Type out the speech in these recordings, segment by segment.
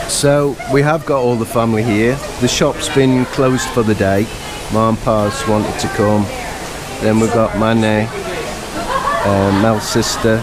So we have got all the family here. The shop's been closed for the day. Mum and Pa's wanted to come. Then we've got Mane, Mel's sister.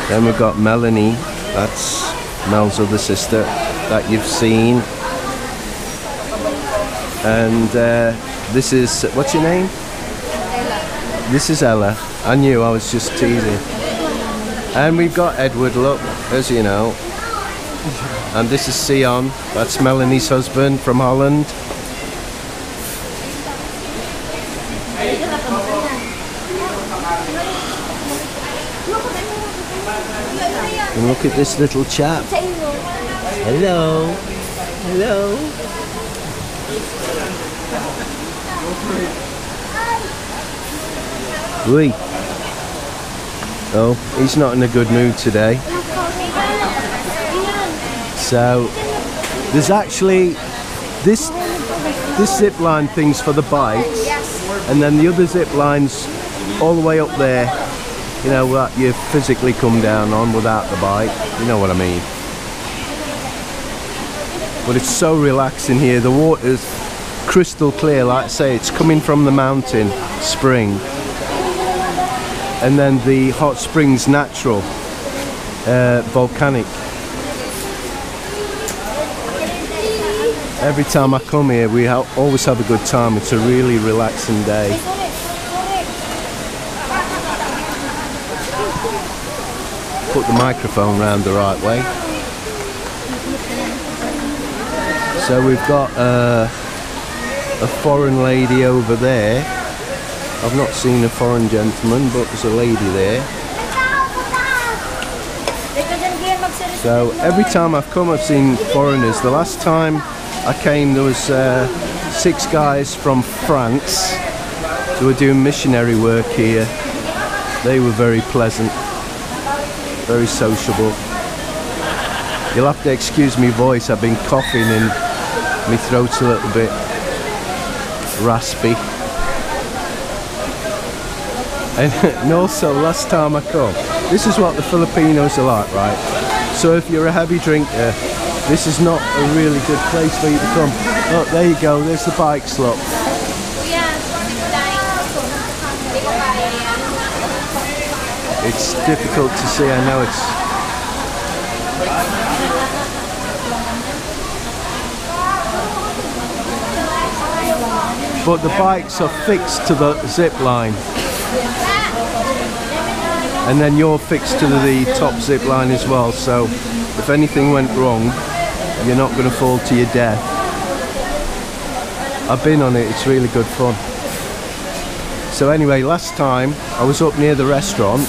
Then we've got Melanie, that's Mel's other sister that you've seen. And this is, what's your name? Ella. This is Ella. I knew, I was just teasing. And we've got Edward, look, as you know. And this is Sion, that's Melanie's husband from Holland. And look at this little chap. Hello. Hello. Oi. Oh, he's not in a good mood today. So there's actually this zip line thing's for the bikes, and then the other zip lines all the way up there, you know, that you physically come down on without the bike, you know what I mean. But it's so relaxing here. The water's crystal clear, like I say, it's coming from the mountain spring, and then the hot springs natural, volcanic. Every time I come here we always have a good time. It's a really relaxing day. Put the microphone round the right way. So we've got a foreign lady over there. I've not seen a foreign gentleman, but there's a lady there. So every time I've come I've seen foreigners. The last time I came there was 6 guys from France who were doing missionary work here. They were very pleasant, very sociable. You'll have to excuse me voice, I've been coughing and my throat's a little bit raspy. And also last time I come, this is what the Filipinos are like, right? So if you're a heavy drinker, this is not a really good place for you to come. Oh, there you go, there's the bikes, look. It's difficult to see, I know it's... But the bikes are fixed to the zip line. And then you're fixed to the top zip line as well, so if anything went wrong, you're not going to fall to your death. I've been on it, it's really good fun. So anyway, last time I was up near the restaurant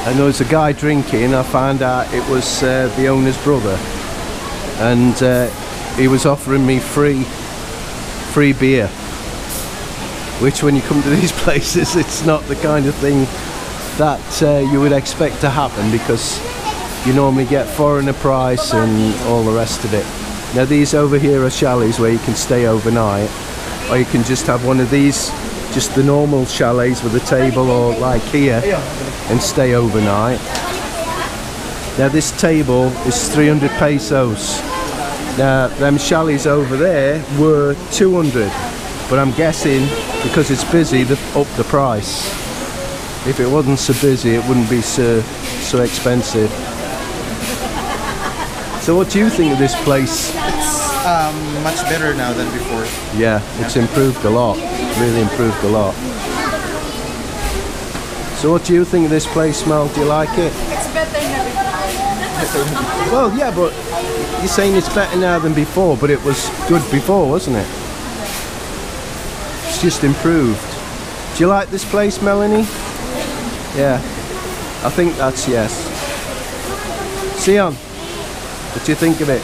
and there was a guy drinking. I found out it was the owner's brother, and he was offering me free beer, which when you come to these places it's not the kind of thing that you would expect to happen, because you normally get foreigner price and all the rest of it. Now these over here are chalets where you can stay overnight, or you can just have one of these, just the normal chalets with a table, or like here, and stay overnight. Now this table is 300 pesos. Now them chalets over there were 200, but I'm guessing because it's busy they've upped the price. If it wasn't so busy it wouldn't be so expensive. So what do you think of this place? It's much better now than before. Yeah, it's improved a lot, really improved a lot. So what do you think of this place, Mel? Do you like it? It's better than before. Well, yeah, but you're saying it's better now than before, but it was good before, wasn't it? It's just improved. Do you like this place, Melanie? Yeah, I think that's yes. Sion, what do you think of it?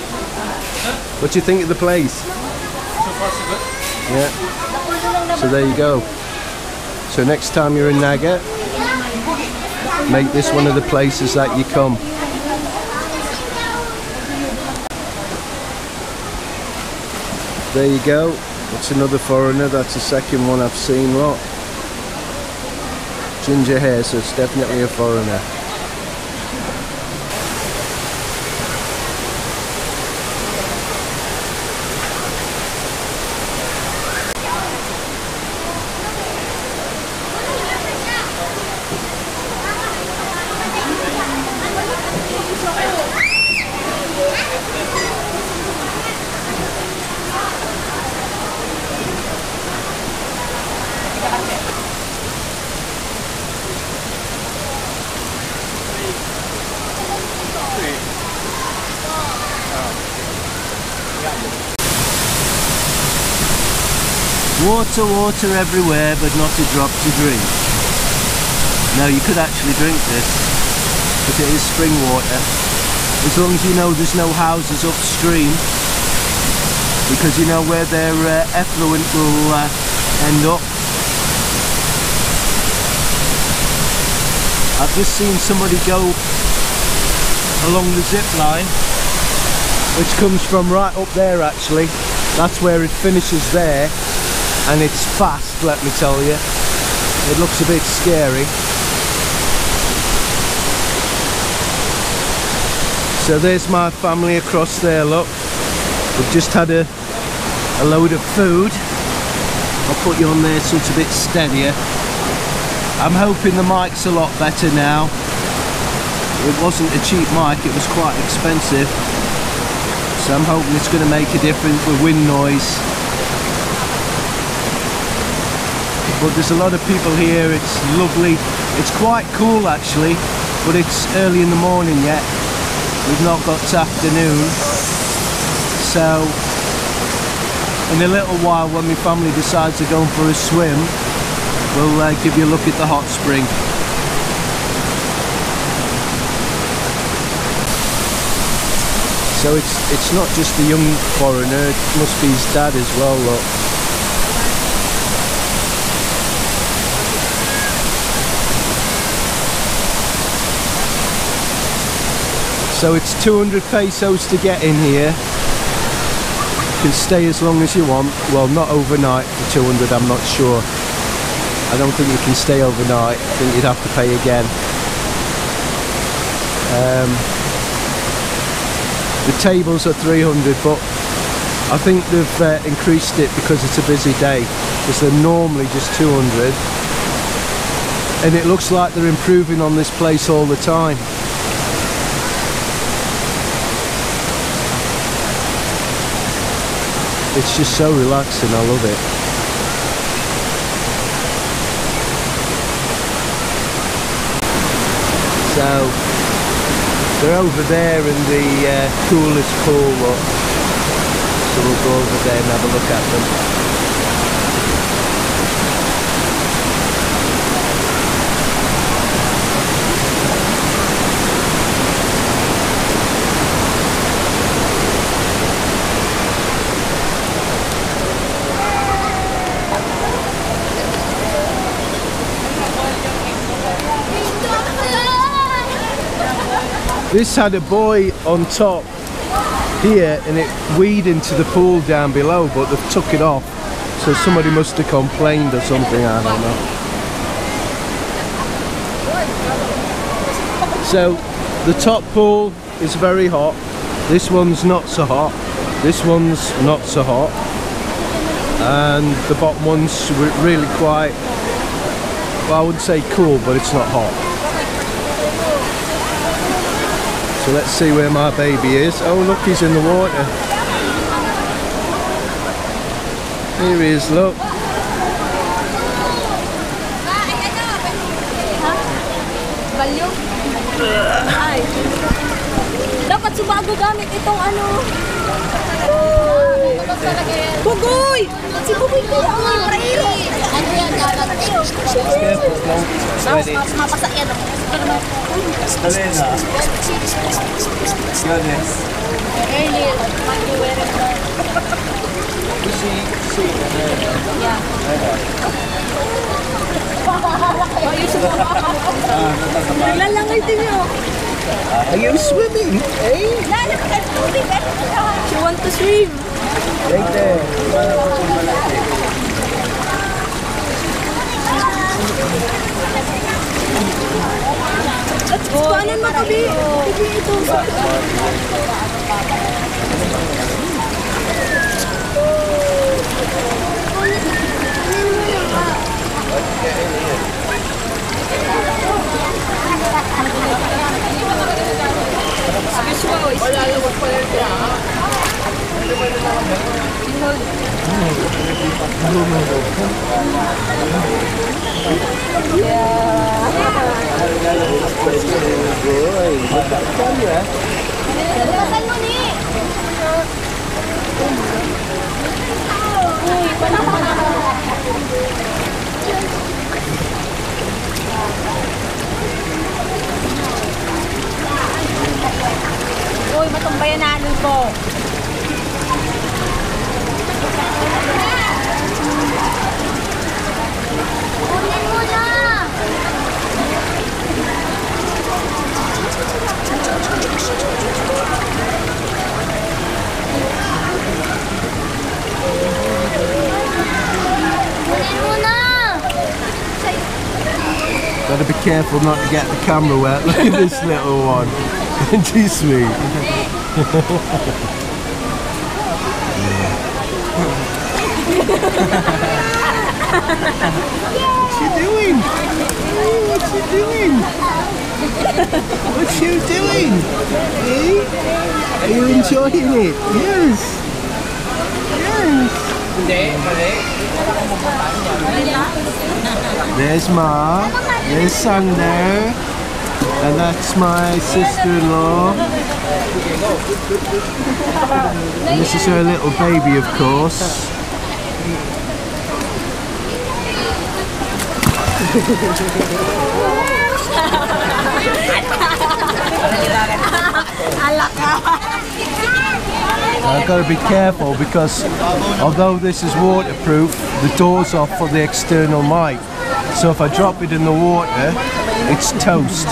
What do you think of the place? So far so good. Yeah. So there you go. So next time you're in Naga, make this one of the places that you come. There you go. That's another foreigner. That's the second one I've seen. Look. Ginger hair, so it's definitely a foreigner. Water, water everywhere, but not a drop to drink. Now you could actually drink this, but it is spring water. As long as you know there's no houses upstream, because you know where their effluent will end up. I've just seen somebody go along the zip line, which comes from right up there actually. That's where it finishes there, and it's fast, let me tell you. It looks a bit scary. So there's my family across there, look. We've just had a load of food. I'll put you on there so it's a bit steadier. I'm hoping the mic's a lot better now. It wasn't a cheap mic, it was quite expensive. So I'm hoping it's going to make a difference with wind noise. But there's a lot of people here, it's lovely. It's quite cool actually, but it's early in the morning yet. We've not got to afternoon. So in a little while when my family decides they're going for a swim, we'll give you a look at the hot spring. So it's not just the young foreigner, it must be his dad as well, look. So it's 200 pesos to get in here. You can stay as long as you want. Well, not overnight for 200, I'm not sure. I don't think you can stay overnight. I think you'd have to pay again. The tables are 300, but I think they've increased it because it's a busy day, because they're normally just 200. And it looks like they're improving on this place all the time. It's just so relaxing, I love it. So they're over there in the coolest pool, look. So we'll go over there and have a look at them. This had a buoy on top here and it weed into the pool down below, but they've took it off. So somebody must have complained or something, I don't know. So the top pool is very hot. This one's not so hot. This one's not so hot. And the bottom one's really quite, well, I wouldn't say cool, but it's not hot. So let's see where my baby is. Oh look, he's in the water. Here he is, look. Ay. Dapat subago gamit itong ano. Bugoy! Si Bugoy ko ang pre. Ano yan dapat? Mapasa yan. Escalera. Gracias. Earlier, might be wearing that. Yeah. Naglalangay din nyo. Are you swimming? Eh? You want to swim? Right there. Let's go. Paano mo tabi? Tabi ito. Uy, matumbayananan ko. Kunin mo na! Kunin mo na! Gotta be careful not to get the camera wet. Look at this little one. Isn't she sweet? What's she doing? Oh, what's she doing? What's you doing? Eh? Are you enjoying it? Yes. Yes. There's Ma. There's Sander. And that's my sister-in-law. And this is her little baby, of course. I've got to be careful because although this is waterproof, the door's off for the external mic. So if I drop it in the water, it's toast.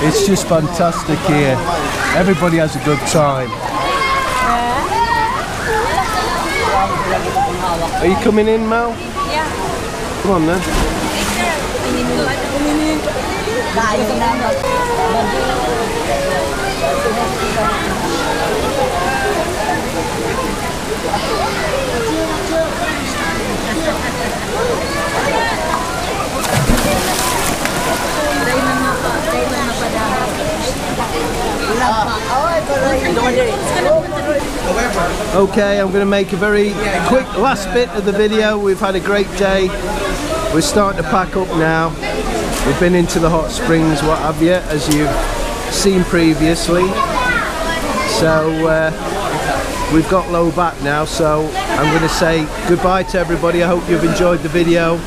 It's just fantastic here. Everybody has a good time. Are you coming in, Mel? Yeah. Come on then. Okay, I'm going to make a very quick last bit of the video. We've had a great day. We're starting to pack up now. We've been into the hot springs, what have you, as you've seen previously. So we've got low back now, so I'm going to say goodbye to everybody. I hope you've enjoyed the video.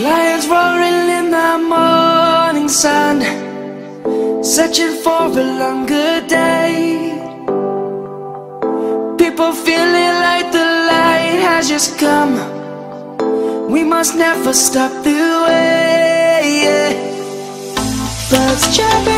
Lions roaring in the morning sun, searching for a longer day. People feeling like the light has just come. We must never stop the way. Birds chirping